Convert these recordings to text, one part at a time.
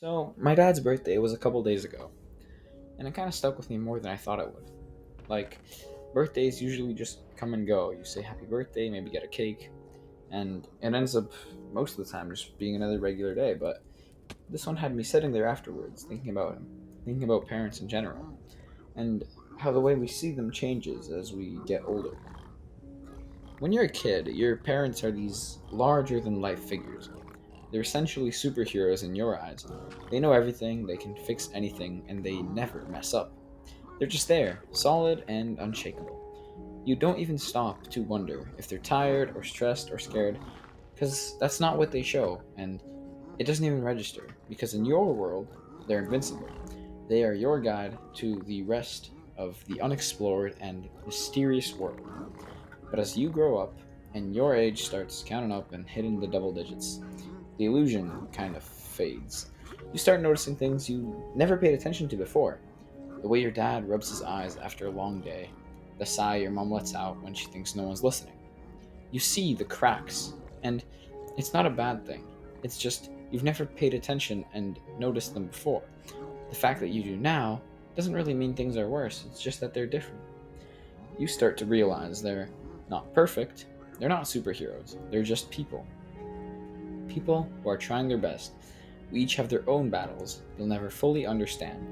So, my dad's birthday was a couple days ago, and it kind of stuck with me more than I thought it would. Like, birthdays usually just come and go. You say happy birthday, maybe get a cake, and it ends up most of the time just being another regular day. But this one had me sitting there afterwards, thinking about him, thinking about parents in general, and how the way we see them changes as we get older. When you're a kid, your parents are these larger than life figures. They're essentially superheroes in your eyes. They know everything, they can fix anything, and they never mess up. They're just there, solid and unshakable. You don't even stop to wonder if they're tired or stressed or scared, because that's not what they show, and it doesn't even register, because in your world, they're invincible. They are your guide to the rest of the unexplored and mysterious world. But as you grow up, and your age starts counting up and hitting the double digits, the illusion kind of fades. You start noticing things you never paid attention to before. The way your dad rubs his eyes after a long day, the sigh your mom lets out when she thinks no one's listening. You see the cracks, and it's not a bad thing. It's just you've never paid attention and noticed them before. The fact that you do now doesn't really mean things are worse, it's just that they're different. You start to realize they're not perfect, they're not superheroes, they're just people. People who are trying their best. We each have their own battles you'll never fully understand.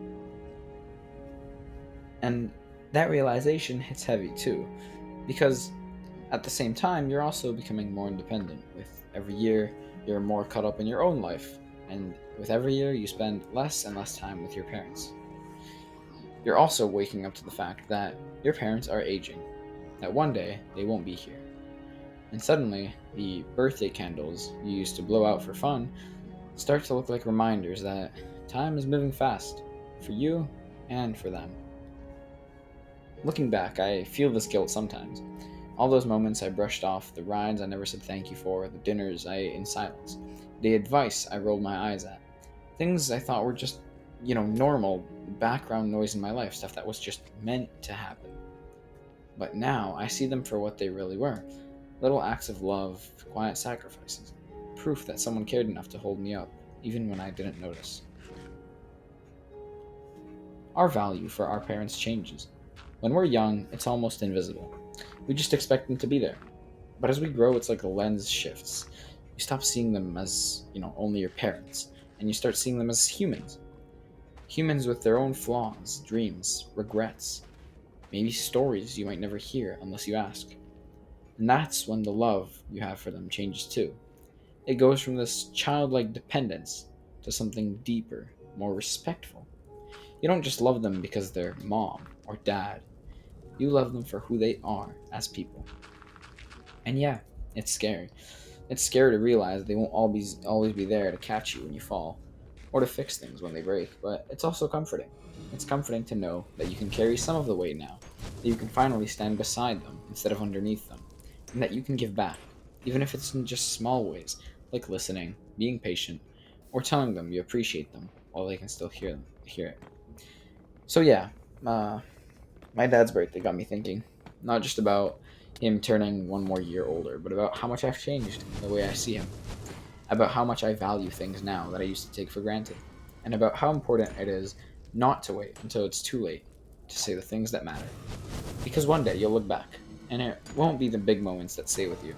And that realization hits heavy too, because at the same time, you're also becoming more independent. With every year, you're more caught up in your own life, and with every year, you spend less and less time with your parents. You're also waking up to the fact that your parents are aging, that one day they won't be here. And suddenly, the birthday candles you used to blow out for fun start to look like reminders that time is moving fast, for you and for them. Looking back, I feel this guilt sometimes. All those moments I brushed off, the rides I never said thank you for, the dinners I ate in silence, the advice I rolled my eyes at, things I thought were just, normal background noise in my life, stuff that was just meant to happen. But now I see them for what they really were, little acts of love, quiet sacrifices, proof that someone cared enough to hold me up, even when I didn't notice. Our value for our parents changes. When we're young, it's almost invisible. We just expect them to be there. But as we grow, it's like the lens shifts. You stop seeing them as, only your parents, and you start seeing them as humans. Humans with their own flaws, dreams, regrets, maybe stories you might never hear unless you ask. And that's when the love you have for them changes too. It goes from this childlike dependence to something deeper, more respectful. You don't just love them because they're mom or dad. You love them for who they are as people. And yeah, it's scary. It's scary to realize they won't always be there to catch you when you fall, or to fix things when they break, but it's also comforting. It's comforting to know that you can carry some of the weight now, that you can finally stand beside them instead of underneath them, and that you can give back, even if it's in just small ways, like listening, being patient, or telling them you appreciate them while they can still hear it. So yeah, uh, my dad's birthday got me thinking, not just about him turning one more year older, but about how much I've changed the way I see him, about how much I value things now that I used to take for granted, and about how important it is not to wait until it's too late to say the things that matter. Because one day you'll look back, and it won't be the big moments that stay with you.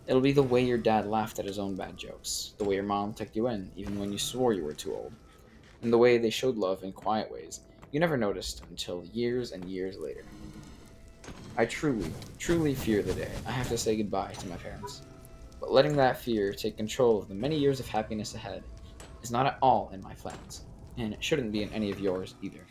It'll be the way your dad laughed at his own bad jokes, the way your mom tucked you in even when you swore you were too old, and the way they showed love in quiet ways you never noticed until years and years later. I truly, truly fear the day I have to say goodbye to my parents. But letting that fear take control of the many years of happiness ahead is not at all in my plans, and it shouldn't be in any of yours either.